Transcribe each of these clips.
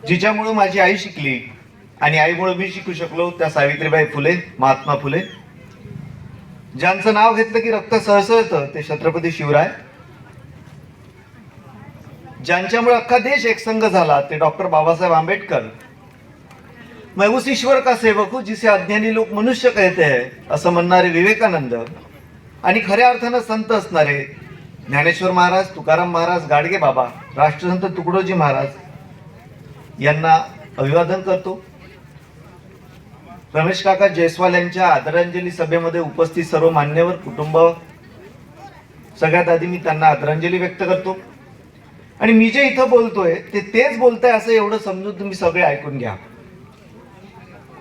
जिच्यामुळे माझी आई शिकली आणि आईमुळे मी शिकू शकलो त्या सावित्रीबाई फुले, महात्मा फुले. ज्यांचं नाव घेतलं की रक्त सळसळतं ते छत्रपती शिवराय. ज्यांच्यामुळे अख्खा देश एकसंघ झाला ते डॉक्टर बाबासाहेब आंबेडकर. मैं उस ईश्वर का सेवक हूं जिसे अज्ञानी लोक मनुष्य कहते हैं असं म्हणणारे विवेकानंद आणि खऱ्या अर्थानं संत असणारे ज्ञानेश्वर महाराज, तुकाराम महाराज, गाडगे बाबा, राष्ट्रसंत तुकडोजी महाराज यांना अभिवादन करतो. रमेश काका जयस्वाल यांच्या आदरांजली सभेमध्ये उपस्थित सर्व मान्यवर कुटुंब, सगळ्यात आधी मी त्यांना आदरांजली व्यक्त करतो. आणि मी जे इथं बोलतोय ते तेच बोलताय असं एवढं समजून तुम्ही सगळे ऐकून घ्या.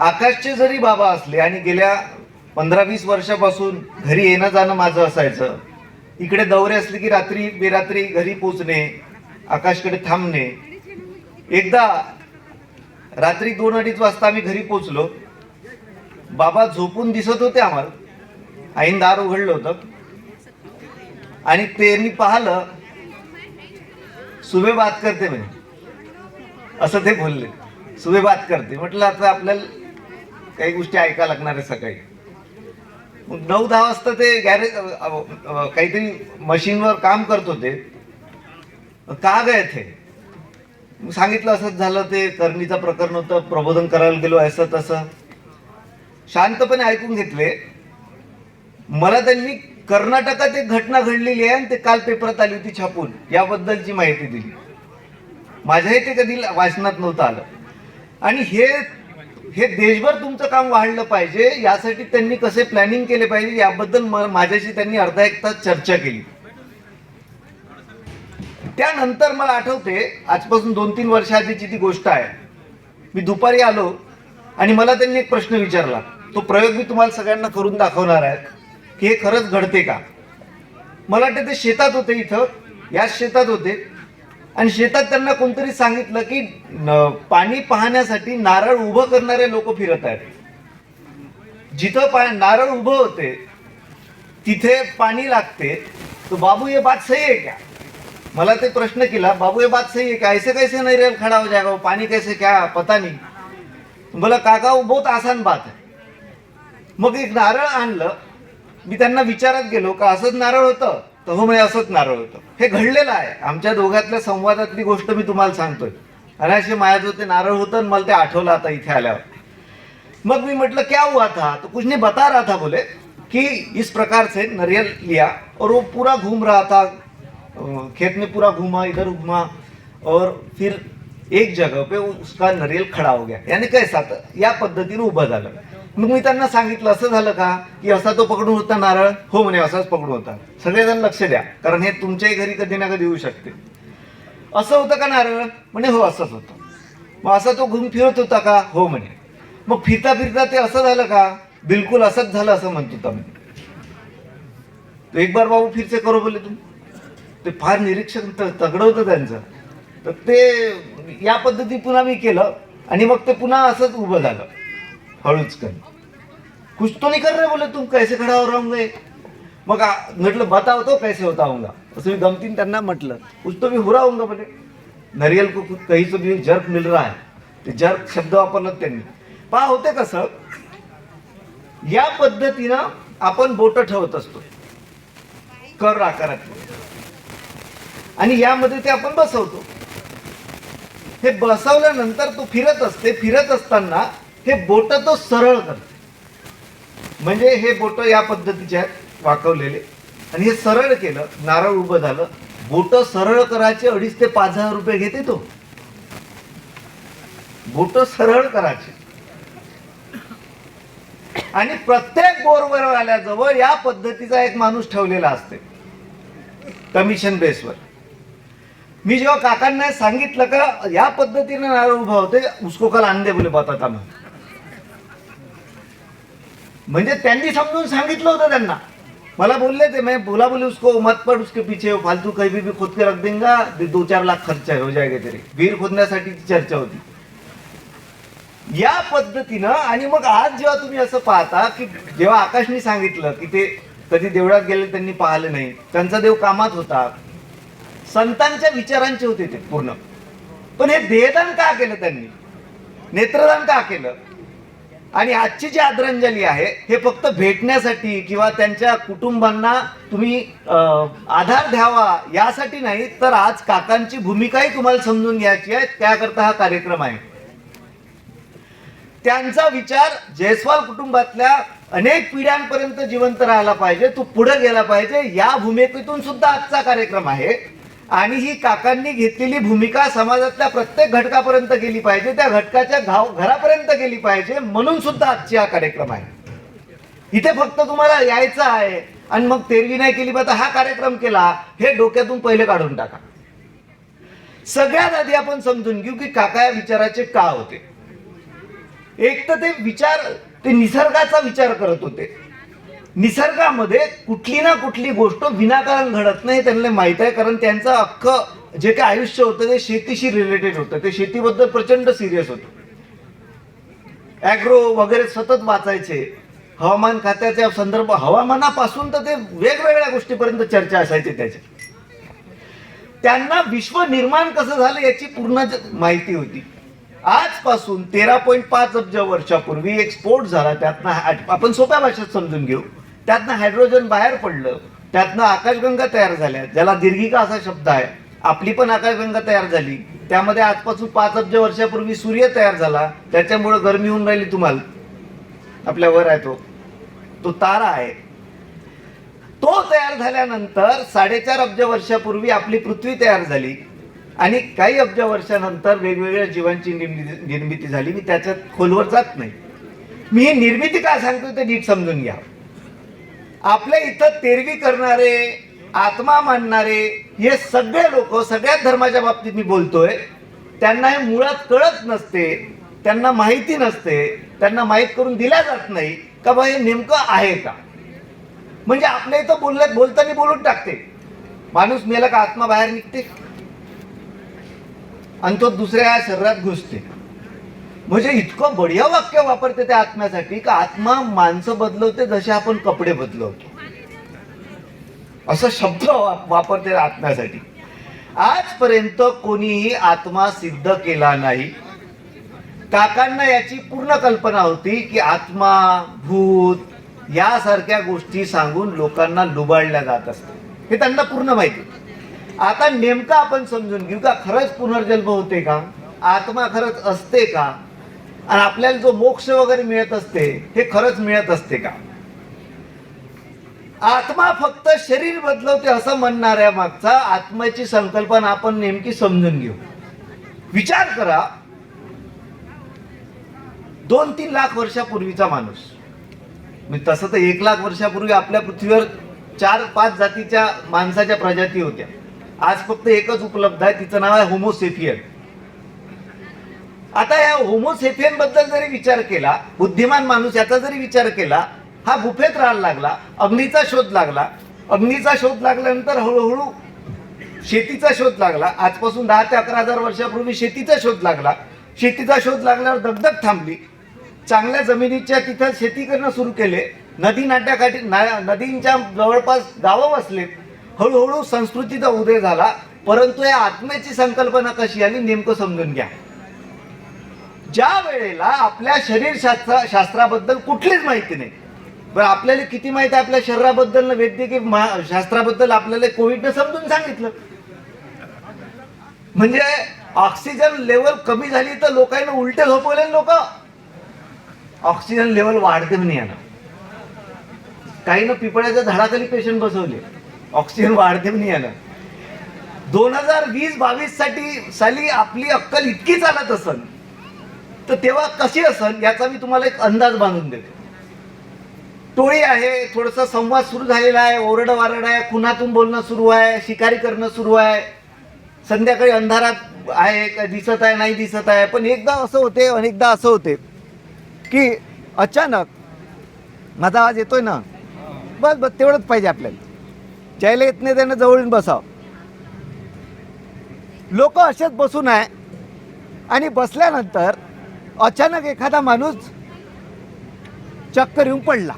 आकाशचे जरी बाबा असले आणि गेल्या 15-20 वर्षापासून घरी येणं जाणं माझं असायचं. इकडे दौरे असले की रात्री बेरात्री घरी पोचणे, आकाशकडे थांबणे. एकदा रात्री 2-2:30 वाजता आम्ही घरी पोचलो. बाबा झोपून दिसत होते आम्हाला. आईन दार उघडलं होतं आणि त्यांनी पाहिलं, सुबह बात करते म्हणे, असं ते बोलले. सुबह बात करते म्हटलं आता आपल्याला काही गोष्टी ऐकायला लागणार आहे. सकाळी 9-10 वाजता ते गॅरेज काहीतरी मशीनवर काम करत होते. का गए थे? सांगितलं असंच झालं, ते करणीचं प्रकरण होतं, प्रबोधन करायला गेलो, असं तसं. शांतपणे ऐकून घेतले. मला त्यांनी कर्नाटकात एक घटना घडलेली आहे आणि ते काल पेपरात आली होती छापून, याबद्दलची माहिती दिली. माझ्याही ते कधी वाचनात नव्हतं आलं. आणि हे देशभर तुमचं काम वाढलं पाहिजे यासाठी त्यांनी कसे प्लॅनिंग केले पाहिजे याबद्दल माझ्याशी त्यांनी अर्धा एक तास चर्चा केली. त्यानंतर मला आठवते, आजपासून 2-3 वर्ष आधीची ती गोष्ट आहे. मी दुपारी आलो आणि मला त्यांनी एक प्रश्न विचारला. तो प्रयोग मी तुम्हाला सगळ्यांना करून दाखवणार आहे की हे खरंच घडते का. मला वाटतं ते शेतात होते, इथं याच शेतात होते आणि शेतात त्यांना कोणतरी सांगितलं की पाणी पाहण्यासाठी नारळ उभं करणारे लोक फिरत आहेत. जिथं नारळ उभं होते तिथे पाणी लागते. तो बाबू ये बात सही है क्या? मला ते प्रश्न केला, बाबू ये बात सही है क्या? ऐसे कैसे नारियल खड़ा हो जाएगा, पानी कैसे, क्या पता नहीं. बोला काका वो बहुत आसान बात है. मग एक नारळ आणलं. मी त्यांना विचारत गेलो का असंच नारळ होतं? तर हो म्हणजे असंच नारळ होतं. हे घडलेलं आहे. आमच्या दोघातल्या संवादातली गोष्ट मी तुम्हाला सांगतोय. आणि असे माझ्याजवळ ते नारळ होतं आणि मला ते आठवलं आता इथे आल्यावर. मग मी म्हटलं क्या हुआ था? तो कुछ नहीं बता रहा था. बोले कि इस प्रकार से नारियल लिया और वो पूरा घूम रहा था, खेत में पूरा घूमा, इधर घूमा और फिर एक जगह पे उसका नारियल खड़ा हो गया. यानी कैसा, या पद्धतीने उभं झालं. मग मी त्यांना सांगितलं असं झालं का की असा तो पकडून होता नारळ? हो म्हणे असाच पकडून होता. सगळेजण लक्ष द्या कारण हे तुमच्याही घरी कधी ना कधी येऊ शकते. असं होतं का नारळ? म्हणे हो असंच होतं. मग असा तो घुम फिरत होता का? हो म्हणे. मग फिरता फिरता ते असं झालं का? बिलकुल असंच झालं असं म्हणत होता म्हणे. तो एक बार बाबू फिरसे करो बोले तुम. ते फार निरीक्षण तगडं होतं त्यांचं. तर ते या पद्धती पुन्हा मी केलं आणि मग ते पुन्हा असंच उभं झालं हळूच कर. कुछ तो नहीं कर रहे बोले तुम, कैसे खड़ा हो राहूंगा. मग म्हटलं बताओ तो कैसे होता होऊंगा. असं मी गमतीन त्यांना म्हटलं. कुछ तो भी हो रहा होऊंगा बोले. नारियल को कहीं से भी जर्क मिल रहा है. ते जर्क शब्द वापरला त्यांनी. पहा होते कसं, या पद्धतीनं आपण बोट ठेवत असतो कर आकारात आणि यामध्ये ते आपण बसवतो. हे बसवल्यानंतर तो फिरत असते. फिरत असताना हे बोट तो सरळ करते. म्हणजे हे बोट या पद्धतीचे आहेत वाकवलेले आणि हे सरळ केलं, नारळ उभं झालं. बोट सरळ करायचे 2,500 ते 5,000 रुपये घेते तो. बोट सरळ करायचे आणि प्रत्येक बोरवर आल्याजवळ या पद्धतीचा एक माणूस ठेवलेला असते कमिशन बेसवर. मी जेव्हा काकांना सांगितलं का या पद्धतीने नारळ उभा होते, उसको कल आणले बोले बताता मैं. म्हणजे त्यांनी समजून सांगितलं होतं त्यांना. मला बोलले थे, मैं बोला बोले उसको मत पड उसके पीछे, फालतू कहीं भी खोद के रख देंगे, 2-4 लाख खर्च हो जाएगा तेरे. विहीर खोदण्यासाठी चर्चा होती या पद्धतीनं. आणि मग आज जेव्हा तुम्ही असं पाहता की जेव्हा आकाशनी सांगितलं की ते कधी देवळात गेले त्यांनी पाहिलं नाही, त्यांचा देव कामात होता, संतांच्या विचारांचे होते ते पूर्ण. पण हे देहदान का केलं त्यांनी, नेत्रदान का केलं? आणि आजची जी आदरांजली आहे हे फक्त भेटण्यासाठी किंवा त्यांच्या कुटुंबांना तुम्ही आधार द्यावा यासाठी नाही, तर आज काकांची भूमिकाही तुम्हाला समजून घ्यायची आहे, त्याकरता हा कार्यक्रम आहे. त्यांचा विचार जयस्वाल कुटुंबातल्या अनेक पिढ्यांपर्यंत जिवंत राहायला पाहिजे, तो पुढे गेला पाहिजे, या भूमिकेतून सुद्धा आजचा कार्यक्रम आहे. आणि ही काकांनी घेतलेली भूमिका समाजातल्या प्रत्येक घटकापर्यंत गेली पाहिजे, त्या घटकाच्या घरापर्यंत गेली पाहिजे, म्हणून सुद्धा आजची हा कार्यक्रम आहे. इथे फक्त तुम्हाला यायचं आहे आणि मग तेरवी नाही केली तर हा कार्यक्रम केला, हे डोक्यातून पहिले काढून टाका. सगळ्यात आधी आपण समजून घेऊ की काका या विचाराचे का होते. एक तर ते निसर्गाचा विचार करत होते. निसर्गामध्ये कुठली ना कुठली गोष्ट विनाकारण घडत नाही, त्यांना माहित आहे, कारण त्यांचं अख्खं जे काही आयुष्य होतं ते शेतीशी रिलेटेड होतं. ते शेतीबद्दल प्रचंड सिरियस होतं. ॲग्रो वगैरे सतत वाचायचे. हवामान खात्याच्या संदर्भ, हवामानापासून तर ते वेगवेगळ्या गोष्टीपर्यंत चर्चा असायची त्याची. त्यांना विश्व निर्माण कसं झालं याची पूर्ण माहिती होती. आजपासून 13.5 अब्ज वर्षापूर्वी एक स्फोट झाला. त्यातनं आपण सोप्या भाषेत समजून घेऊ. त्यातनं हायड्रोजन बाहेर पडलं, त्यातनं आकाशगंगा तयार झाल्या, ज्याला दीर्घिका असा शब्द आहे. आपली पण आकाशगंगा तयार झाली. त्यामध्ये आजपासून 5 अब्ज वर्षापूर्वी सूर्य तयार झाला, त्याच्यामुळे गरमी होऊन राहिली. तुम्हाला आपल्यावर आहे तो तारा आहे. तो तयार झाल्यानंतर 4.5 अब्ज वर्षापूर्वी आपली पृथ्वी तयार झाली आणि काही अब्ज वर्षानंतर वेगवेगळ्या जीवांची निर्मिती झाली. मी त्याच्यात खोलवर जात नाही. मी ही निर्मिती काय सांगतो ते नीट समजून घ्या. आपल्या इथं तेरवी करणारे, आत्मा मानणारे हे सगळे लोक, सगळ्याच धर्माच्या बाबतीत मी बोलतोय, त्यांना हे मुळात कळत नसते, त्यांना माहिती नसते, त्यांना माहीत करून दिल्या जात नाही का बा हे नेमकं आहे का. म्हणजे आपल्या इथं बोलताना बोलून टाकते, माणूस मेला का आत्मा बाहेर निघते आणि तो दुसऱ्या शरीरात घुसते. म्हणजे इतकं बढिया वाक्य वापरते त्या आत्म्यासाठी का आत्मा माणसं बदलवते जसे आपण कपडे बदलवतो, असं शब्द वापरते आत्म्यासाठी. आजपर्यंत कोणीही आत्मा सिद्ध केला नाही. काकांना याची पूर्ण कल्पना होती की आत्मा, भूत यासारख्या गोष्टी सांगून लोकांना लुबाडल्या जात असतात, हे त्यांना पूर्ण माहिती. आता नेमकं आपण समजून घेऊ का खरंच पुनर्जन्म होते का, आत्मा खरंच असते का, आणि आपल्याला जो मोक्ष वगैरे मिळत असते हे खरंच मिळत असते का. आत्मा फक्त शरीर बदलवते असं म्हणणाऱ्या मागचा आत्म्याची संकल्पना आपण नेमकी समजून घेऊ. विचार करा, 2-3 लाख वर्षापूर्वीचा माणूस, तसं तर 1 लाख वर्षापूर्वी आपल्या पृथ्वीवर 4-5 जातीच्या माणसाच्या प्रजाती होत्या. आज फक्त एकच उपलब्ध आहे, तिचं नाव आहे होमोसेपियन. आता या होमोसेपियन बद्दल जरी विचार केला, बुद्धिमान माणूस याचा जरी विचार केला, हा गुफेत राहायला लागला, अग्नीचा शोध लागला. अग्नीचा शोध लागल्यानंतर हळूहळू शेतीचा शोध लागला. आजपासून 10 ते 11 हजार वर्षापूर्वी शेतीचा शोध लागला. शेतीचा शोध लागल्यावर दगदग थांबली. चांगल्या जमिनीच्या तिथं शेती करणं सुरू केले. नदी नाट्याकाठी नदींच्या जवळपास गावं वसले. हळूहळू संस्कृतीचा उदय झाला. परंतु या आत्म्याची संकल्पना कशी आली नेमकं समजून घ्या. ज्या वेळेला आपल्या शरीर शास्त्राबद्दल कुठलीच माहिती नाही. बरं, आपल्याला किती माहिती आहे आपल्या शरीराबद्दल, वैद्यकीय शास्त्राबद्दल आपल्याला कोविडनं समजून सांगितलं. म्हणजे ऑक्सिजन लेवल कमी झाली तर लोकांना उलटे झोपवले. लोक ऑक्सिजन लेवल वाढते म्हणे यानं. काहीनं पिपळ्याच्या झाडाखाली पेशंट बसवले, ऑक्सिजन वाढते म्हणे यानं. 2020-22 साली आपली अक्कल इतकी चालत असन तर तेव्हा कशी असन याचा मी तुम्हाला एक अंदाज बांधून देतो. टोळी आहे, थोडासा संवाद सुरू झालेला आहे, ओरडवारड आहे, खुनातून बोलणं सुरू आहे, शिकारी करणं सुरू आहे. संध्याकाळी अंधारात आहे, का दिसत आहे, नाही दिसत आहे. पण एकदा असं होते, अनेकदा असं होते की अचानक माझा आवाज येतोय ना, बस बस तेवढंच पाहिजे आपल्याला. ज्याला येत नाही त्यानं जवळून बसावं. लोक असेच बसून आहे आणि बसल्यानंतर अचानक एखादा माणूस चक्कर येऊन पडला.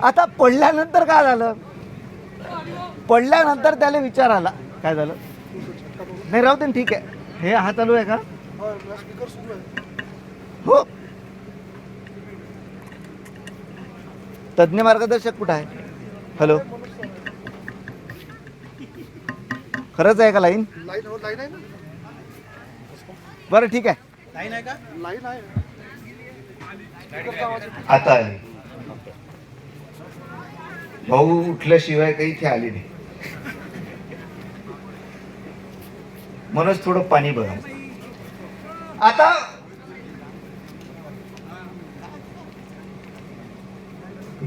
आता पडल्यानंतर काय झालं, पडल्यानंतर त्याला विचार आला काय झालं, नाही राहू दे ठीक आहे, हे हा चालू आहे का? स्पीकर सुरू आहे. हो. तज्ञ मार्गदर्शक कुठं आहे? हॅलो, खरंच आहे का लाईन? लाईन हो, लाईन आहे ना. बरं ठीक आहे. लाईन आहे का? लाईन आहे. आता आली. भाऊ उठल्याशिवाय काही इथे आली नाही, म्हणूनच थोडं पाणी बघा. आता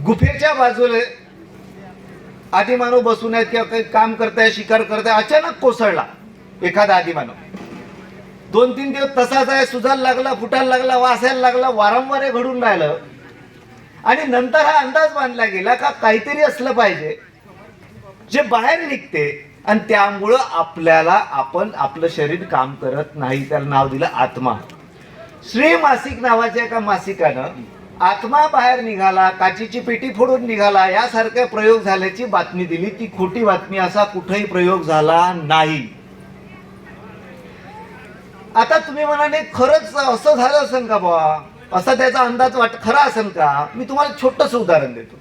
गुफेच्या बाजूला आदिमानव बसून आहेत किंवा काही काम करताय, शिकार करताय, अचानक कोसळला एखादा आदिमानव. 2-3 दिवस तसाच आहे, सुजायला लागला, फुटायला लागला, वासायला लागला, वारंवार हे घडून राहिलं. आणि नंतर हा अंदाज बांधला गेला का काहीतरी असलं पाहिजे जे बाहेर निघते आणि त्यामुळं आपण आपलं शरीर काम करत नाही. त्याला नाव दिलं आत्मा. श्री मासिक नावाच्या एका मासिकानं आत्मा बाहेर निघाला, काचीची पेटी फोडून निघाला यासारखे प्रयोग झाल्याची बातमी दिली. ती खोटी बातमी, असा कुठेही प्रयोग झाला नाही. आता तुम्ही म्हणाले खरंच असं झालं असेल का बाबा, असा त्याचा अंदाज खरा असेल का? मी तुम्हाला छोटंसं उदाहरण देतो.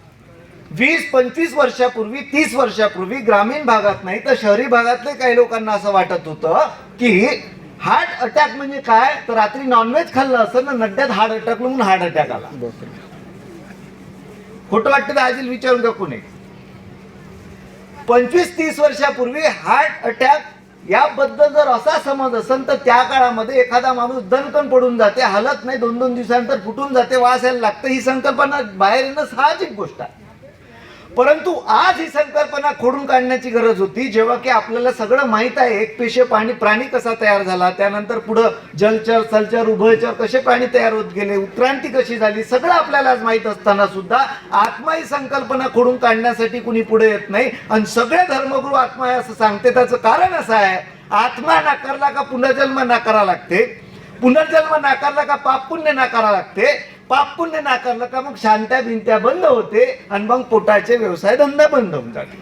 20-25 वर्षापूर्वी, 30 वर्षापूर्वी ग्रामीण भागात नाही तर शहरी भागातले काही लोकांना असं वाटत होतं की हार्ट अटॅक म्हणजे काय, तर रात्री नॉनव्हेज खाल्लं असं ना नड्यात हार्ट अटॅक म्हणून हार्ट अटॅक आला. खोटं वाटतं तर आजील विचारून का कोणी. 25-30 वर्षापूर्वी हार्ट अटॅक याबद्दल जर असा समज असेल तर त्या काळामध्ये एखादा माणूस दणकण पडून जाते, हालत नाही, 2-2 दिवसानंतर फुटून जाते, वास यायला लागतं. ही संकल्पना बाहेर येणं साहजिक गोष्ट आहे. परंतु आज ही संकल्पना खोडून काढण्याची गरज होती, जेव्हा की आपल्याला सगळं माहित आहे. एक पेशी प्राणी कसा तयार झाला, त्यानंतर पुढं जलचर, सलचर, उभयचर कसे प्राणी तयार होत गेले, उत्क्रांती कशी झाली, सगळं आपल्याला आज माहित असताना सुद्धा आत्मा ही संकल्पना खोडून काढण्यासाठी कुणी पुढे येत नाही. आणि सगळे धर्मगुरू आत्मा आहे असं सांगते. त्याचं कारण असं आहे, आत्मा नाकारला का पुनर्जन्म नाकारा लागते, पुनर्जन्म नाकारला का पाप पुण्य नाकारा लागते, पाप पुण्य नाकारलं का मग शांत्या भिंत्या बंद होते आणि मग पोटाचे व्यवसाय धंदा बंद होऊन जाते.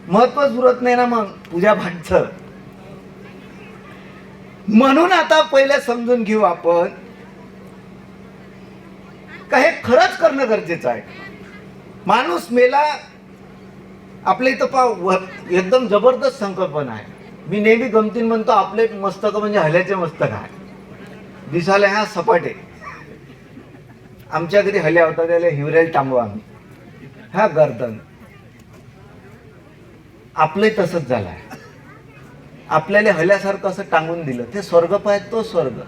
महत्वच उरत नाही ना मग पूजा पाठचं. म्हणून आता पहिले समजून घेऊ आपण का हे खरंच करणं गरजेचं आहे. माणूस मेला, आपल्या इथं एकदम जबरदस्त संकल्पना आहे. मी नेहमी गमतीन म्हणतो, आपले मस्तक म्हणजे हल्याचे मस्तक आहे. दिसायला ह्या सपाटे. आमच्या घरी हल्या होता, त्याला हिवरेल टांगू आम्ही. हा गर्दन आपलंही तसंच झालं आहे. आपल्याला हल्यासारखं असं टांगून दिलं, ते स्वर्ग पाहिजे तो स्वर्ग.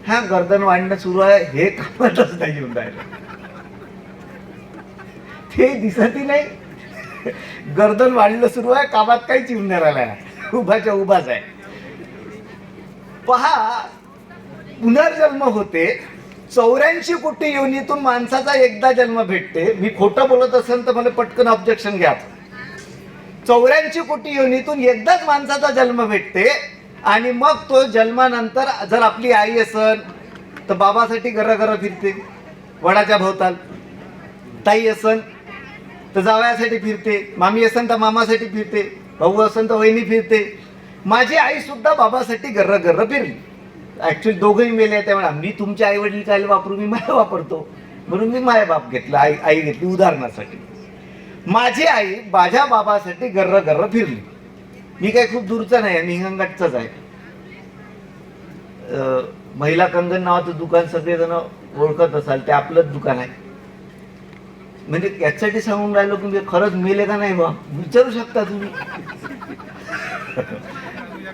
हा गर्दन वाढणं सुरू आहे, हे कामातच नाही येऊन राहिलं. ते दिसतही नाही. गर्दन वाढलं सुरू आहे, कामात काहीच येऊन नाही राहिला. उभाच्या उभाच आहे. पहा, पुनर्जन्म होते. 84 कोटी योनीतून माणसाचा एकदा जन्म भेटते. मी खोटं बोलत असेल तर मला पटकन ऑब्जेक्शन घ्या. 84 कोटी योनीतून एकदाच माणसाचा जन्म भेटते. आणि मग तो जन्मानंतर जर आपली आई असेल तर बाबासाठी घरघर फिरते वडाच्या भोवताल, ताई असेल तर जावयासाठी फिरते, मामी असेल तर मामासाठी फिरते, भाऊ असेल तर वहिनी फिरते. माझी आई सुद्धा बाबासाठी घरघर फिरली. ऍक्च्युली दोघंही मेले, त्यामुळे मी तुमचे आई वडील काय वापरू, मी माया वापरतो म्हणून मी माया बाप घेतला, आई घेतली उदाहरणासाठी. माझी आई माझ्या बाबासाठी घरघर फिरली. मी काही खूप दूरचा नाही, मी हिंगणघाटचाच आहे. महिला कंगन नावाचं दुकान सगळेजण ओळखत असाल, ते आपलंच दुकान आहे. म्हणजे याच्यासाठी सांगून राहिलो की खरंच मेले का नाही बा, विचारू शकता तुम्ही.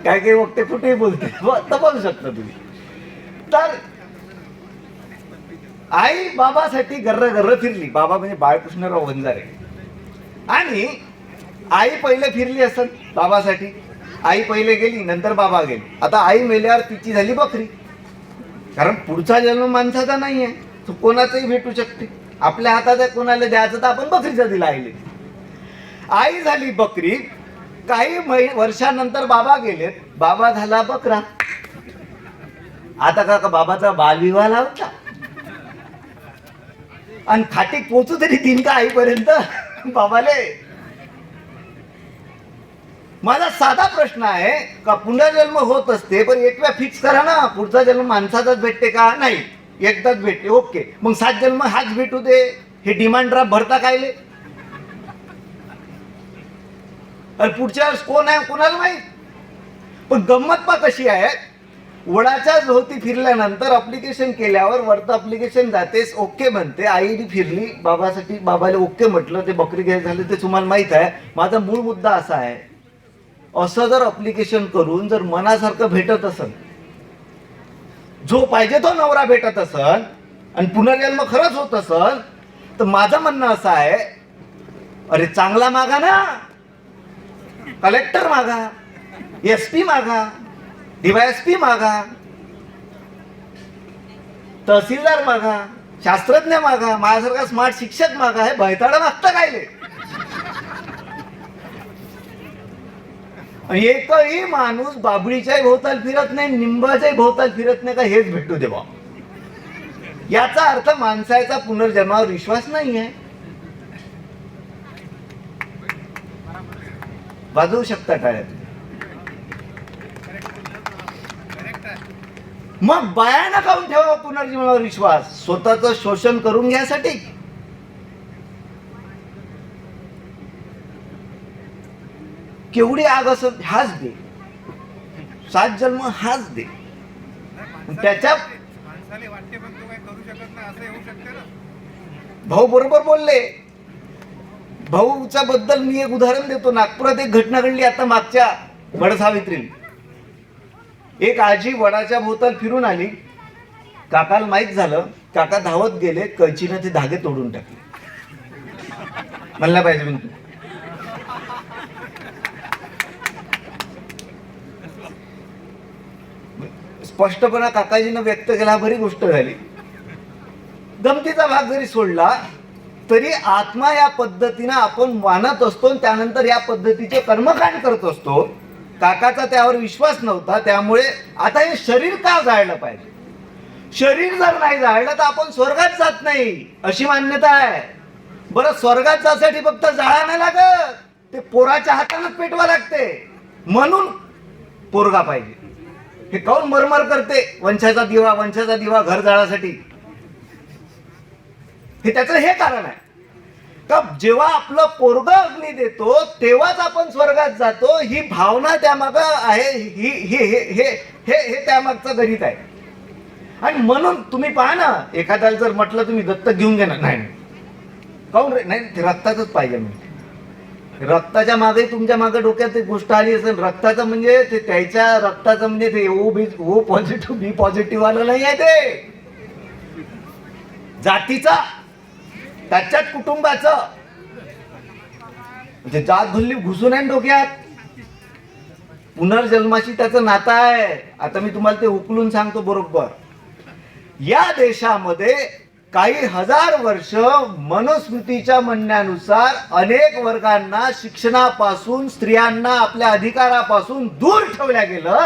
काय काही वक्ते कुठेही बोलते, तपासू शकता तुम्ही. तर आई बाबासाठी घरघर फिरली. बाबा म्हणजे बाळकृष्णराव वंजारे. आणि आई पहिले फिरली असत बाबासाठी. आई पहिले गेली, नंतर बाबा गेली. आता आई मेल्यावर तिची झाली बकरी, कारण पुढचा जन्म माणसाचा नाही आहे, तो कोणाचाही भेटू शकते. आपल्या हातात आहे, कोणाला द्यायचं तर आपण बकरीचा दिला आईले. आई झाली बकरी. काही वर्षानंतर बाबा गेलेत, बाबा झाला बकरा. आता का बाबाचा बालविवाह लावता आणि खाटीक पोचू तरी तीन का आईपर्यंत बाबाले. माझा साधा प्रश्न आहे का पुनर्जन्म होत असते पण एक वेळा फिक्स करा ना, पुढचा जन्म माणसाचाच भेटते का? नाही, एकदाच भेटते. ओके, मग 7 जन्म हाच भेटू दे. हे डिमांड ड्राफ्ट भरता कायले? अरे पुढच्या वेळेस कोण आहे कोणाला माहित. पण गंमत पा कशी आहे, वडाच्या भोवती फिरल्यानंतर अप्लिकेशन केल्यावर वरतं अप्लिकेशन जातेस, ओके म्हणते, आई बी फिरली, बाबासाठी बाबाला ओके म्हटलं, ते बकरी घ्यायला झाले ते तुम्हाला माहित आहे. माझा मूळ मुद्दा असा आहे, असं जर अप्लिकेशन करून जर मनासारखं भेटत असेल, जो पाहिजे तो नवरा भेटत असेल आणि पुनर्जन्म खरंच होत असेल, तर माझं म्हणणं असं आहे, अरे चांगला मागा ना, कलेक्टर मागा, SP मागा, DYSP मागा, तहसीलदार मागा, शास्त्रज्ञ मागा, माझ्यासारखा स्मार्ट शिक्षक मागा. हे भयताडा मागतं कायले? एकही माणूस बाबळीच्याही भोवताल फिरत नाही, निंबाच्याही भोवताल फिरत नाही का हेच भेटू दे बा. याचा अर्थ माणसाचा पुनर्जन्मावर विश्वास नाही आहे. वाजवू शकता टाळ्यात. मग बायानं काऊन ठेवा पुनर्जन्मावर विश्वास? स्वतःचं शोषण करून घ्यासाठी? केवढी आग असत, हाच दे. 7 जन्म हाच दे. त्याच्या भाऊ बरोबर बोलले. भाऊच्या बद्दल मी एक उदाहरण देतो. नागपुरात एक घटना घडली आता मागच्या वडसावित्री. एक आजी वडाच्या भोवताल फिरून आली. काकाला माहित झालं. काका धावत गेले, कैचीनं ते धागे तोडून टाकले. म्हणला पाहिजे म्हणतो. स्पष्टपणा काकाजीनं व्यक्त केला, बरी गोष्ट झाली. गमतीचा भाग जरी सोडला तरी आत्मा या पद्धतीनं आपण मानत असतो, त्यानंतर या पद्धतीचे कर्मकांड करत असतो. काकाचा त्यावर विश्वास नव्हता, त्यामुळे आता हे शरीर का जाळलं पाहिजे? शरीर जर नाही जाळलं तर आपण स्वर्गात जात नाही अशी मान्यता आहे. बरं, स्वर्गात जाण्यासाठी फक्त जाळा नाही लागत, ते पोराच्या हातानंच पेटवा लागते. म्हणून पोरगा पाहिजे. हे काऊन मरमर करते वंशाचा दिवा घर जाळासाठी? हे त्याचं हे कारण आहे का जेव्हा आपलं पोरग अग्नी देतो तेव्हाच आपण स्वर्गात जातो. ही भावना त्यामाग आहे. ही हे हे हे हे हे त्यामागचं गणित आहे. आणि म्हणून तुम्ही पहा ना, एखाद्याला जर म्हटलं तुम्ही दत्तक घेऊन घ्या ना, नाही काऊन रे? नाही, ते रक्तातच पाहिजे. म्हणजे रक्ताच्या मागे तुमच्या मागे डोक्यात एक गोष्ट आली असेल. रक्ताचं म्हणजे ते त्याच्या रक्ताचं म्हणजे ते ओ पॉझिटिव्ह बी पॉझिटिव्ह आलं नाही आहे, ते जातीचा, त्याच्यात कुटुंबाचं, म्हणजे जात भल्ली घुसून आहे डोक्यात. पुनर्जन्माशी त्याचं नातं आहे. आता मी तुम्हाला ते उकलून सांगतो बरोबर. या देशामध्ये काही हजार वर्ष मनुस्मृतीच्या म्हणण्यानुसार अनेक वर्गांना शिक्षणापासून, स्त्रियांना आपल्या अधिकारापासून दूर ठेवल्या गेलं.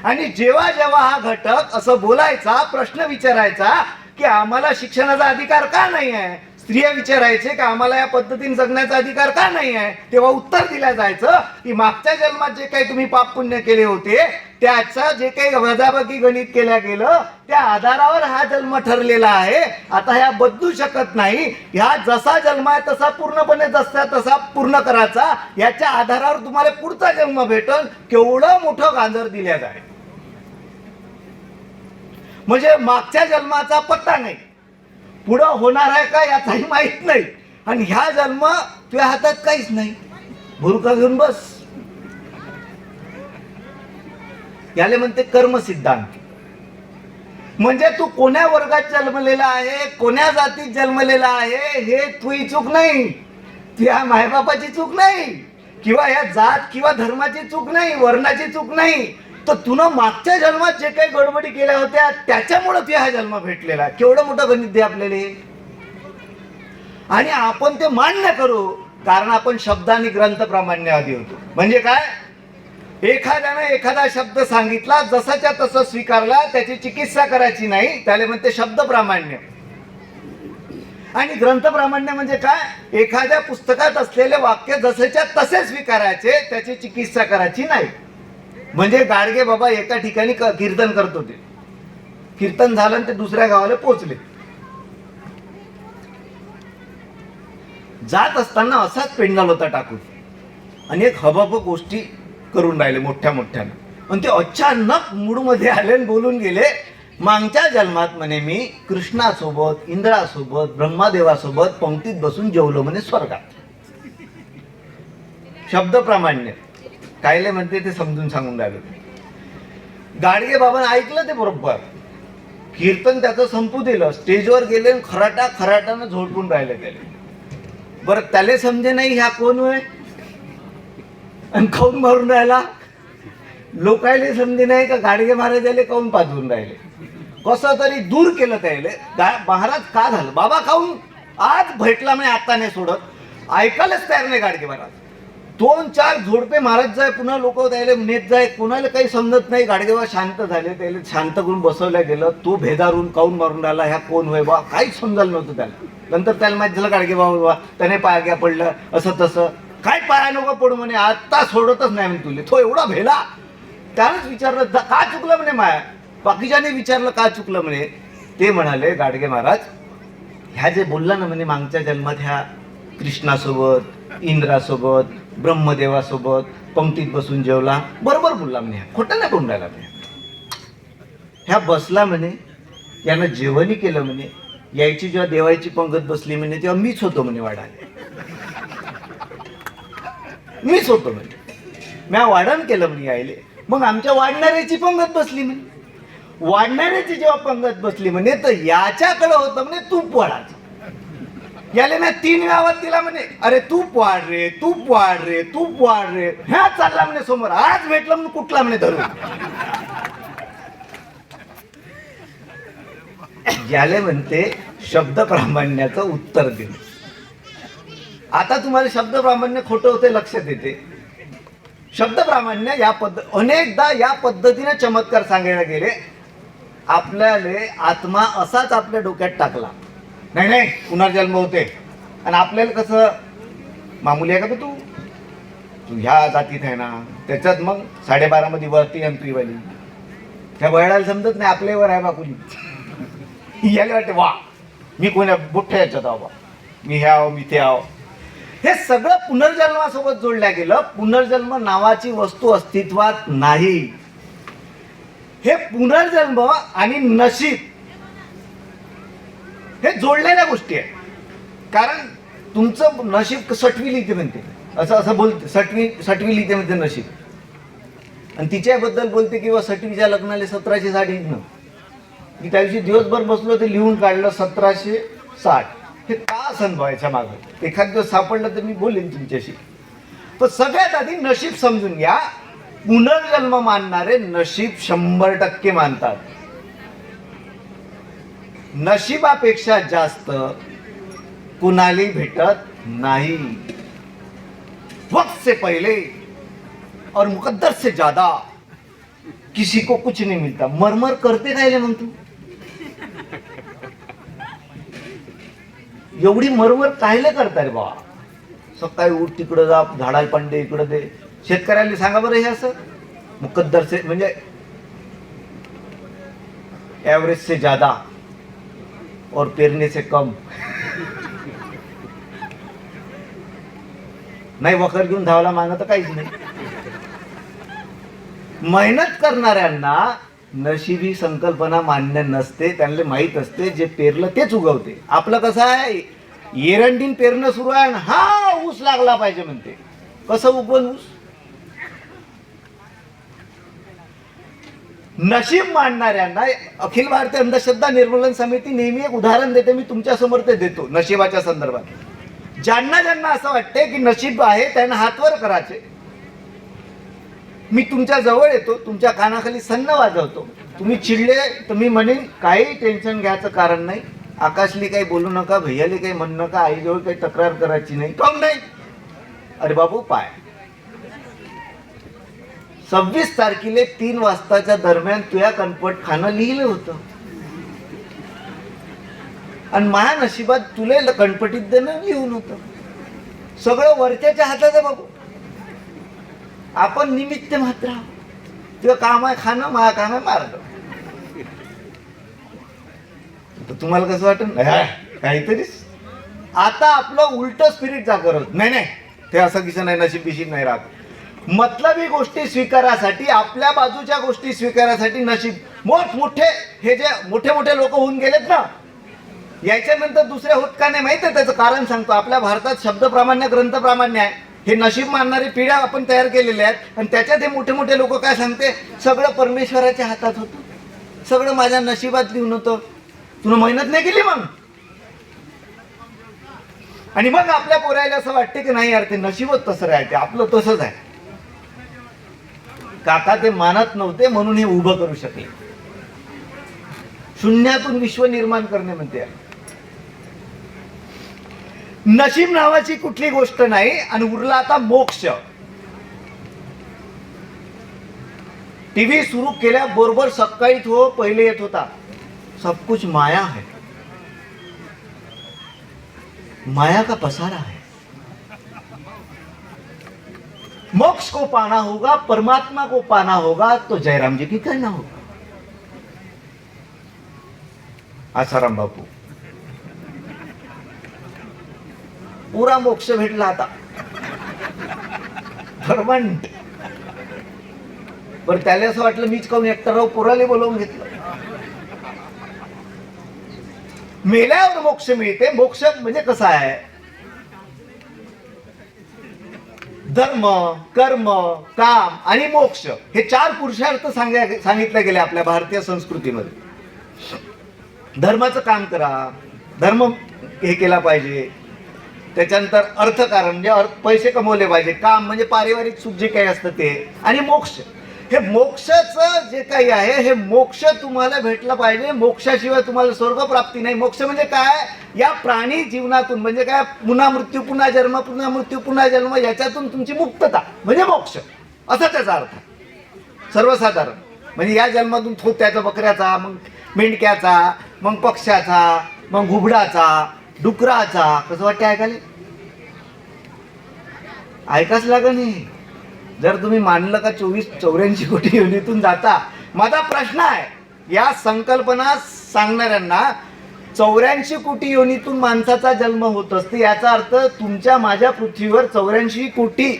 आणि जेव्हा जेव्हा हा घटक असं बोलायचा, प्रश्न विचारायचा की आम्हाला शिक्षणाचा अधिकार का नाही आहे, स्त्रिया विचारायचे की आम्हाला या पद्धतीने जगण्याचा अधिकार का नाही आहे, तेव्हा उत्तर दिलं जायचं की मागच्या जन्मात जे काही तुम्ही पाप पुण्य केले होते त्याचा जे काही वजाबाकी गणित केल्या गेलं त्या आधारावर हा जन्म ठरलेला आहे. आता ह्या बदलू शकत नाही. ह्या जसा जन्म आहे तसा पूर्णपणे जसा तसा पूर्ण करायचा. याच्या आधारावर तुम्हाला पुढचा जन्म भेटल. केवढं मोठं गांजर दिल्या जाईल. म्हणजे मागच्या जन्माचा पत्ता नाही, पुढं होणार आहे का याचाही माहित नाही. आणि ह्या जन्म तुझ्या हातात काहीच नाही, भुरका घेऊन बस. याले म्हणते कर्म सिद्धांत. म्हणजे तू कोण्या वर्गात जन्मलेला आहे, कोण्या जातीत जन्मलेला आहे हे तुझी चूक नाही, तुझ्या मायबापाची चूक नाही, किंवा या जात किंवा धर्माची चूक नाही, वर्णाची चूक नाही. तर तुला मागच्या जन्मात जे काही गडबडी केल्या होत्या त्याच्यामुळे तुझ्या हा जन्म भेटलेला. केवढं मोठं गणित दे आपल्याला. आणि आपण ते मान्य करू, कारण आपण शब्दांनी ग्रंथ प्रामाण्यवादी होतो. म्हणजे काय, एखाद्यानं एखादा शब्द सांगितला, जसाच्या तसं स्वीकारला, त्याची चिकित्सा करायची नाही, त्याला म्हणते शब्द प्रामाण्य. आणि ग्रंथप्रामाण्य म्हणजे काय? एखाद्या पुस्तकात असलेले वाक्य जसेच्या तसेच स्वीकारायचे, त्याची चिकित्सा करायची नाही. म्हणजे गाडगे बाबा एका ठिकाणी कीर्तन करत होते. कीर्तन झालं आणि ते दुसऱ्या गावाला पोहोचले. जात असताना असाच पेंडॉल होता टाकून आणि एक हबाब गोष्टी करून राहिले मोठ्या मोठ्यानं. आणि ते अचानक मूडमध्ये आले आणि बोलून गेले, मागच्या जन्मात म्हणे मी कृष्णासोबत, इंद्रासोबत, ब्रह्मादेवासोबत पंक्तीत बसून जेवलो म्हणे स्वर्गात. शब्द प्रामाण्य कायले म्हणते ते समजून सांगून राहिले. गाडगे बाबांनी ऐकलं ते बरोबर. कीर्तन त्याचं संपू दिलं, स्टेजवर गेले आणि खराटानं झोडपून राहिले त्याला. बरं त्याला समजे नाही ह्या कोण होय आणि खाऊन मारून राहिला. लोकायले समजे नाही का गाडगे महाराजाले काऊन पाजवून राहिले. कसं तरी दूर केलं त्याला. महाराज का झालं? बाबा खाऊन आज भेटला म्हणे, आता नाही सोडत. ऐकायलाच तयार नाही गाडगे महाराज. 2-4 झोडपे महाराज जाय, पुन्हा लोक त्याला नेत जाय. कोणाला काही समजत नाही. गाडगेबा शांत झाले, त्याला शांत करून बसवल्या गेलं. तो भेदारून काऊन मारून राहिला, ह्या कोण होय बा, काहीच समजायला नव्हतं त्याला. नंतर त्याला माहित झालं गाडगेबा बाबा त्याने पाया पडलं असं तसं. काय पाया नको पडू म्हणे, आता सोडतच नाही म्हणे तुले. तो एवढा भेला. त्यानंच विचारलं का चुकलं म्हणे माया. बाकीच्याने विचारलं का चुकलं म्हणे. ते म्हणाले गाडगे महाराज, ह्या जे बोलला ना म्हणे मागच्या जन्मात ह्या कृष्णासोबत, इंद्रासोबत, ब्रह्मदेवासोबत पंक्तीत बसून जेवला, बरोबर बोलला म्हणे. खोटं नाही बोलून राहिला म्हणे. ह्या बसला म्हणे, यानं जेवणी केलं म्हणे. यायची जेव्हा देवायची पंगत बसली म्हणे तेव्हा मीच होतो म्हणे वाढायला. मीच होतो म्हणे. म्या वाढण केलं म्हणे यायले. मग आमच्या वाढणाऱ्याची पंगत बसली म्हणे. वाढणाऱ्याची जेव्हा पंगत बसली म्हणे तर याच्याकडे होतं म्हणे तूप वाढायचं. याले मी 3 वेळा दिला म्हणे, अरे तूप वाढ रे, तूप वाढ रे, तूप वाढ रे. ह्या चालला म्हणे समोर. आज भेटला म्हणून कुठला म्हणे धरून. याले म्हणते शब्द प्रामाण्याचं उत्तर देणे. आता तुम्हाला शब्द प्रामाण्य खोटं होते लक्षात येते. शब्द प्रामाण्य अनेकदा या पद्धतीने चमत्कार सांगायला गेले. आपल्याला आत्मा असाच आपल्या डोक्यात टाकला, नाही नाही पुनर्जन्म होते. आणि आपल्याला कसं मामूली आहे का तू ह्या जातीत आहे ना, त्याच्यात मग 12:30 मध्ये वरती आणतो वाली. त्या वयाला समजत नाही आपल्यावर आहे बाकुली. याला वाटते वा मी कोण्या मोठ्या याच्यात आहो, मी हे आहो, मी ते आहो. हे सगळं पुनर्जन्मासोबत जोडल्या गेलं. पुनर्जन्म नावाची वस्तू अस्तित्वात नाही. हे पुनर्जन्म आणि नशीब हे जोडलेल्या गोष्टी आहेत. कारण तुमचं नशीब सटवी लिहिते म्हणते, असं बोलते. सटवी लिहिते म्हणते नशीब. आणि तिच्याबद्दल बोलते किंवा सटवीच्या लग्नाला 1700 साडी न. मी त्या दिवशी दिवसभर बसलो ते लिहून काढलं 1760. हे का अनुभवायच्या मागं एखाद दिवस सापडलं तर मी बोलेन तुमच्याशी. पण सगळ्यात आधी नशीब समजून घ्या. पुनर्जन्म मानणारे नशीब 100% मानतात. नशिबापेक्षा जास्त कुणाली भेटत नाही. वक्त से पहले और मुकद्दर से ज्यादा किसी को कुछ नहीं मिलता. मरमर करते काय मग तू एवढी मरमर कायले करता रे बाबा. सकाळी उठ तिकडं जा, झाडाला पांडे इकडं दे. शेतकऱ्याला सांगा बरं हे असं. मुकद्दर से म्हणजे एवरेज से ज्यादा और पेरने से कम. नाही वखर घेऊन धावला मागं तर काहीच नाही. मेहनत करणाऱ्यांना नशिबी संकल्पना मान्य नसते. त्यांना माहित असते जे पेरलं तेच उगवते. आपलं कसं आहे, एरंडीन पेरणं सुरू आहे ना, हा ऊस लागला पाहिजे म्हणते. कसं उगवल ऊस? नशीब मानणाऱ्यांना अखिल भारतीय अंधश्रद्धा निर्मूलन समिती नेहमी एक उदाहरण देते. मी तुमच्या समोर ते देतो नशिबाच्या संदर्भात. ज्यांना ज्यांना असं वाटते की नशीब आहे त्यांना हातवर करायचे. मी तुमच्या जवळ येतो, तुमच्या कानाखाली सन्न वाजवतो. तुम्ही चिडले तर मी म्हणेन काही टेन्शन घ्यायचं कारण नाही. आकाशली काही बोलू नका, भैयाली काही म्हणू नका, आईजवळ काही तक्रार करायची नाही. काऊन नाही? अरे बाबू पाय 26 तारखेला 3 वाजताच्या दरम्यान तुया कनपट खाणं लिहिलं होतं. आणि माझ्या नशिबात तुले गणपतीत देणं लिहून होतं. सगळं वरच्याच्या हातात आहे बाबू. आपण निमित्त मात्र आहोत. तुझं काम आहे खाणं, माझं काम आहे मारणं. तर तुम्हाला कसं वाटत काहीतरीच. आता आपलं उलट स्पिरिट जागर होत नाही. नाही ते असं किसन नाही, नशीब बिशीब नाही राहत. मतलबी गोष्टी स्वीकारासाठी, आपल्या बाजूच्या गोष्टी स्वीकारासाठी नशीब मोठमोठे हे जे मोठे मोठे लोक होऊन गेलेत ना, याच्यानंतर दुसरे होत का नाही माहिती आहे? त्याचं कारण सांगतो. आपल्या भारतात शब्द प्रामाण्य, ग्रंथ प्रामाण्य आहे. हे नशीब मानणारी पिढ्या आपण तयार केलेल्या आहेत. आणि त्याच्यात हे मोठे मोठे लोक काय सांगते, सगळं परमेश्वराच्या हातात होतं, सगळं माझ्या नशिबात लिहून होतं. तुला मेहनत नाही केली मग. आणि मग आपल्या पोरायला असं वाटते की नाही यार ते नशीबच तसं राहते, आपलं तसंच आहे. काका ते मानत नव्हते म्हणून हे उभं करू शकले. शून्यातून विश्व निर्माण करणे म्हणते. नशीब नावाची कुठली गोष्ट नाही. आणि उरला आता मोक्ष. टीव्ही सुरू केल्याबरोबर सकाळी तो पहिले येत होता, सब कुछ माया है, माया का पसारा है, मोक्ष को पाना होगा, परमात्मा को पाना होगा, तो जयराम जी की कहना होगा. आसाराम बापू पुरा मोक्ष भेटला आता परमनंट. बरं त्याला असं वाटलं मीच काऊन एकटा राव, पोराले बोलवून घेतलं. मेल्यावर मोक्ष मिळते. मोक्ष म्हणजे कसा आहे, धर्म, कर्म, काम आणि मोक्ष हे 4 पुरुषार्थ सांगितले गेले आपल्या भारतीय संस्कृतीमध्ये. धर्माचं काम करा, धर्म हे केला पाहिजे. त्याच्यानंतर अर्थकारण म्हणजे पैसे कमवले पाहिजे. काम म्हणजे पारिवारिक सुख जे काही असतं ते. आणि मोक्ष हे मोक्षाचं जे काही आहे, हे मोक्ष तुम्हाला भेटलं पाहिजे. मोक्षाशिवाय तुम्हाला स्वर्ग प्राप्ती नाही. मोक्ष म्हणजे काय, या प्राणी जीवनातून म्हणजे काय, पुन्हा मृत्यू, पुन्हा जन्म, पुन्हा मृत्यू, पुन्हा जन्म, याच्यातून तुमची मुक्तता म्हणजे मोक्ष, असा त्याचा अर्थ. सर्वसाधारण म्हणजे या जन्मातून थोत्याचा, बकऱ्याचा, मग मेंढक्याचा, मग पक्ष्याचा, मग घुबडाचा, डुकराचा. कसं वाटतं ऐकायला? ऐकाच लागत नाही. जर तुम्ही मानलं का 24-84 कोटी योनीतून जाता. माझा प्रश्न आहे या संकल्पना सांगणाऱ्यांना, 84 कोटी योनीतून माणसाचा जन्म होत असते, याचा अर्थ तुमच्या माझ्या पृथ्वीवर 84 कोटी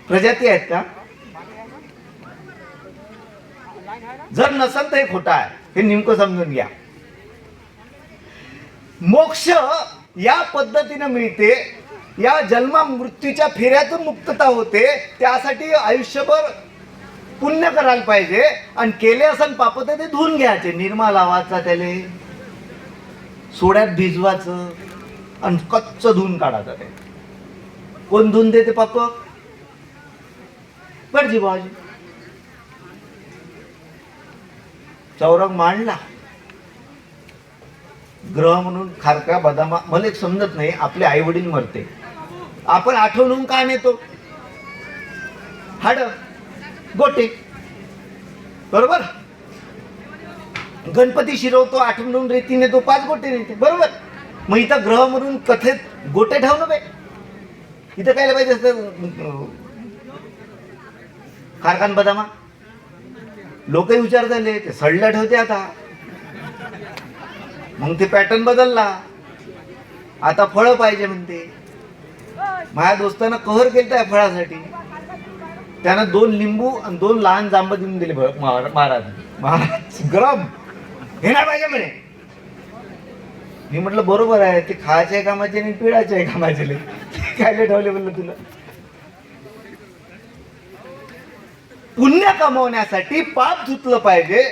प्रजाती आहेत का? जर नसेल तर हे खोटं आहे, हे नेमकं समजून घ्या. मोक्ष या पद्धतीने मिळते. या जन्म मृत्यूच्या फेऱ्यातून मुक्तता होते. त्यासाठी आयुष्यभर पुण्य करायला पाहिजे. आणि केले असं पाप तर ते धुवून घ्यायचे. निरमा लावायचा, त्याले सोड्यात भिजवायचं आणि कच्च धुवून काढायचं. ते कोण धुवून देते पाप? गडजी बाबाजी. चौरंग मांडला ग्रह म्हणून खारका बदामा. मला एक समजत नाही, आपले आई वडील मरते, आपण आठवणून का नेतो? हाड, गोटे, बरोबर. गणपती शिरवतो, आठवणून रेती नेतो, 5 गोटे नेते, बरोबर. मग इथं ग्रह म्हणून कथेत गोटे ठेवणं बे. इथं काय पाहिजे असतं खारखान बदामा. लोकही विचार झाले, ते सडल्या ठेवते आता. मग ते पॅटर्न बदलला, आता फळं पाहिजे म्हणते. माझ्या दोस्तानं कहर केलं त्या फळासाठी. त्यानं 2 लिंबू आणि 2 लहान जांब देऊन दिले महाराज. गरम हे नाही पाहिजे म्हणे. मी म्हटलं बरोबर आहे, ते खायच्या कामाचे आणि पिळाच्या कामाचे. काय ठेवले म्हणलं तुला? पुण्य कमवण्यासाठी पाप धुतलं पाहिजे.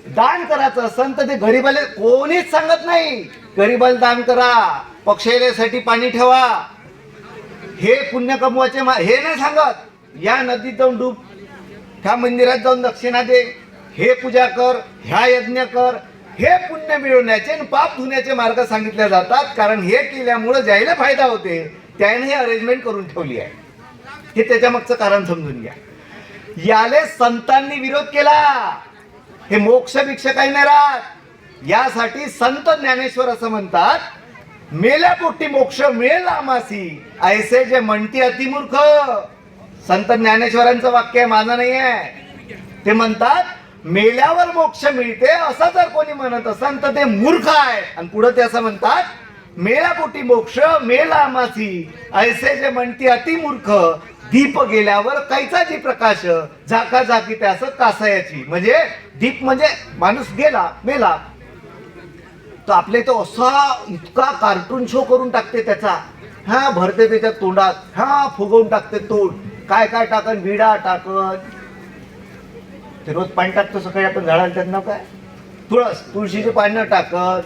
दान करायचं असेल तर ते गरीबाला कोणीच सांगत नाही, गरीबाला दान करा, पक्षासाठी पाणी ठेवा, हे पुण्य कमवायचे हे नाही सांगत. या नदीत जाऊन डूब, ह्या मंदिरात जाऊन दक्षिणा दे, हे पूजा कर, ह्या यज्ञ कर. हे पुण्य मिळवण्याचे आणि पाप धुण्याचे मार्ग सांगितले जातात. कारण हे केल्यामुळे ज्याला फायदा होते त्याने हे अरेंजमेंट करून ठेवली आहे. हे त्याच्या मागचं कारण समजून घ्या. याले संतांनी विरोध केला. हे मोक्ष भिक्ष काही नाही राहत. यासाठी संत ज्ञानेश्वर असं म्हणतात, मेल्या पोटी मोक्ष मिळेल आमासी, ऐसे जे म्हणती अतिमूर्ख. संत ज्ञानेश्वरांचं वाक्य आहे, माझं नाही आहे. ते म्हणतात मेल्यावर मोक्ष मिळते असं जर कोणी म्हणत असेल तर ते मूर्ख आहे. आणि पुढे ते असं म्हणतात, मेल्या पोटी मोक्ष मेला आमासी, ऐसे जे म्हणती अतिमूर्ख. दीप गेल्यावर कैचाची प्रकाश, झाका झाकी त्यास कासायाची. म्हणजे दीप म्हणजे माणूस गेला मेला, तर आपले तो असा इतका कार्टून शो करून टाकते त्याचा, हा भरते त्याच्या तोंडात, हा फुगवून टाकते तोंड, काय काय टाकन, विडा टाकन. ते रोज पाणी टाकतो सकाळी आपण झाडाला, त्यांना काय तुळशीचे पानं टाकन,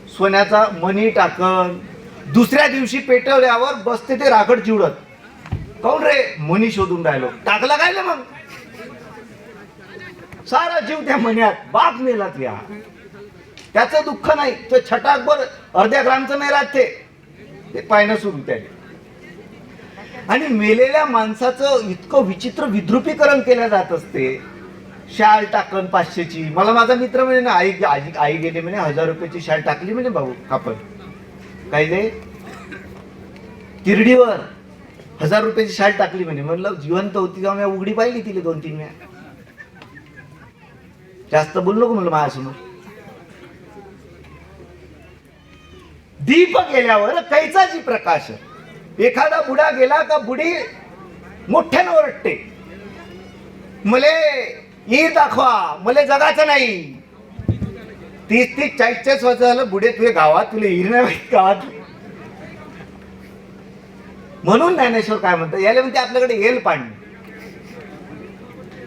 सोन्याचा मणी टाकन. दुसऱ्या दिवशी पेटवल्यावर बसते ते राखड चिवडत, काऊन रे मणी शोधून राहिलो, टाकला काय ना मग सारा जीव त्या मण्यात, बाप मेला त्या. त्याचं दुःख नाही, तो छटाकभर अर्ध्या ग्रामचं नाही राहते, ते पायनं सुरू त्याने. आणि मेलेल्या माणसाचं इतकं विचित्र विद्रुपीकरण केलं जात असते. शाल टाकन 500ची. मला माझा मित्र म्हणे ना, आई गेली म्हणे, 1000 रुपयाची शाल टाकली म्हणे भाऊ आपण, काय दे तिरडीवर 1000 रुपयाची शाल टाकली म्हणे. म्हणलं जिवंत होती का, मी उघडी पाहिली तिला 2-3 वेळा. जास्त बोललो का म्हणलं माझ्यासमोर. दीप गेल्यावर कैचाची प्रकाश. एखादा बुडा गेला का बुडी मोठ्यानं ओरडते, मले ईर दाखवा, मले जगाचं नाही. 30-30, 40-40 वर्ष झालं बुडे तुझे गावात, तुला ईर नाही माहित गावात. म्हणून ज्ञानेश्वर काय म्हणतात, याला म्हणते आपल्याकडे येल पाणी.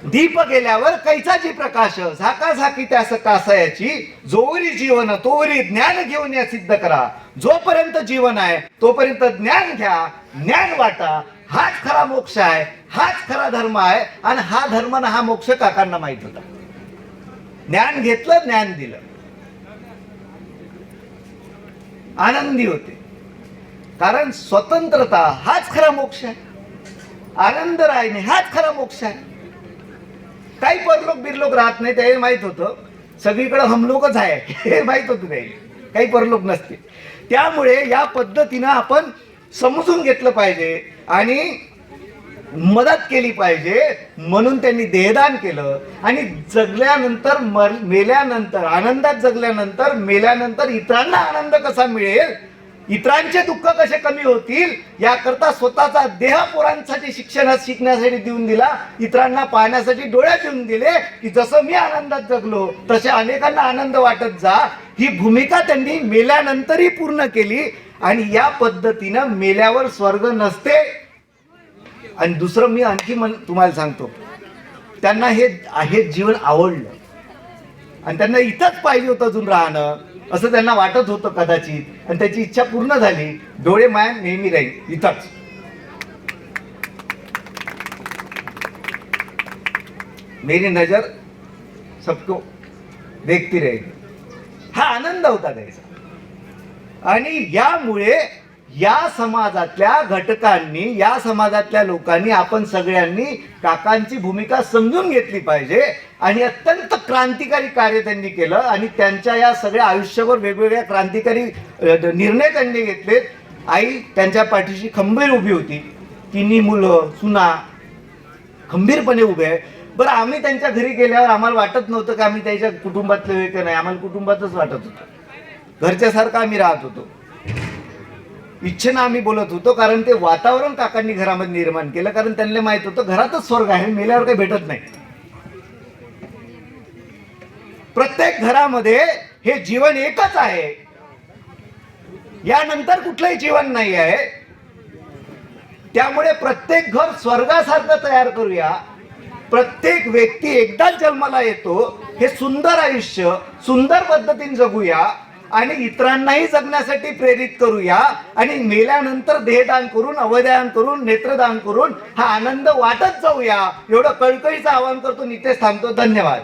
दीप गेल्यावर कैचाची प्रकाश, झाका झाकी त्यास कासायाची. जोवरी जीवन तोवरी ज्ञान घेऊन या सिद्ध करा. जोपर्यंत जीवन आहे तोपर्यंत ज्ञान घ्या, ज्ञान वाटा. हाच खरा मोक्ष आहे, हाच खरा धर्म आहे. आणि हा धर्म ना हा मोक्ष काकांना माहित होता. ज्ञान घेतलं, ज्ञान दिलं, आनंदी होते. कारण स्वतंत्रता हाच खरा मोक्ष आहे, आनंद राहणे हाच खरा मोक्ष आहे. काही परलोक बिरलोक राहत नाही, ते माहित होतं. सगळीकडे हमलोकच आहे हे माहित होतं. काही परलोक नसते. त्यामुळे या पद्धतीनं आपण समजून घेतलं पाहिजे आणि मदत केली पाहिजे. म्हणून त्यांनी देहदान केलं. आणि जगल्यानंतर मेल्यानंतर, आनंदात जगल्यानंतर मेल्यानंतर इतरांना आनंद कसा मिळेल, इतरांचे दुःख कसे कमी होतील, याकरता स्वतःचा देह पोरांसाठी शिकण्यासाठी देऊन दिला, इतरांना पाहण्यासाठी डोळ्यात देऊन दिले, की जसं मी आनंदात जगलो तसे अनेकांना आनंद वाटत जा. ही भूमिका त्यांनी मेल्यानंतरही पूर्ण केली. आणि या पद्धतीनं मेल्यावर स्वर्ग नसते. आणि दुसरं मी आणखी तुम्हाला सांगतो, त्यांना हे जीवन आवडलं आणि त्यांना इथंच पाहिजे होतं अजून राहणं, असं त्यांना वाटत होतं कदाचित. आणि त्याची इच्छा पूर्ण झाली. डोळे माया नेहमी राहील इथंच. मेरी नजर सबको देखती रहेगी, हा आनंद होता त्याचा. आणि यामुळे या समाजातल्या घटकांनी, या समाजातल्या लोकांनी, आपण सगळ्यांनी काकांची भूमिका समजून घेतली पाहिजे. आणि अत्यंत क्रांतिकारी कार्य त्यांनी केलं. आणि त्यांच्या या सगळ्या आयुष्यावर वेगवेगळ्या क्रांतिकारी निर्णय त्यांनी घेतलेत. आई त्यांच्या पाठीशी खंबीर उभी होती. तिन्ही मुलं सुना खंबीरपणे उभे आहे. बरं, आम्ही त्यांच्या घरी गेल्यावर आम्हाला वाटत नव्हतं की आम्ही त्याच्या कुटुंबातले होय की नाही. आम्हाला कुटुंबातच वाटत होतं, घरच्यासारखं आम्ही राहत होतो. इच्छेनं आम्ही बोलत होतो. कारण ते वातावरण काकांनी घरामध्ये निर्माण केलं. कारण त्यांना माहित होतं घरातच स्वर्ग आहे, मेल्यावर काही भेटत नाही. प्रत्येक घरामध्ये हे जीवन एकच आहे, यानंतर कुठलंही जीवन नाही आहे. त्यामुळे प्रत्येक घर स्वर्गासारखं तयार करूया. प्रत्येक व्यक्ती एकदाच जन्माला येतो. हे सुंदर आयुष्य सुंदर पद्धतीने जगूया आणि इतरांनाही जगण्यासाठी प्रेरित करूया. आणि मेल्यानंतर देहदान करून, अवयदान करून, नेत्रदान करून हा आनंद वाटत जाऊया. एवढं कळकळीचं आवाहन करतो. इथेच थांबतो. धन्यवाद.